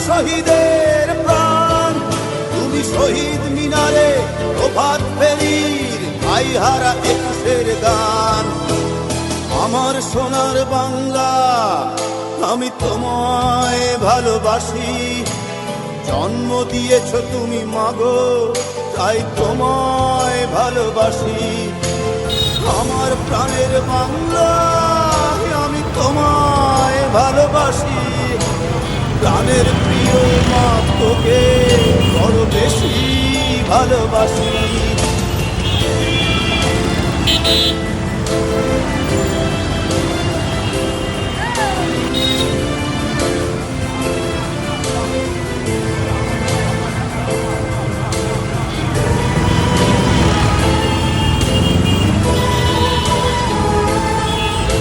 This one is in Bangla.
শহীদের প্রাণ, তুমি শহীদ মিনারে প্রভাত ফেরির ভাইহারা একুশের গান। আমার সোনার বাংলা, আমি তোমায় ভালোবাসি, জন্ম দিয়েছ তুমি মাগো, তাই তোমায় ভালোবাসি। আমার প্রাণের বাংলা, আমি তোমায় ভালোবাসি, প্রাণের প্রিয় মা তোকে বড় বেশি ভালোবাসি।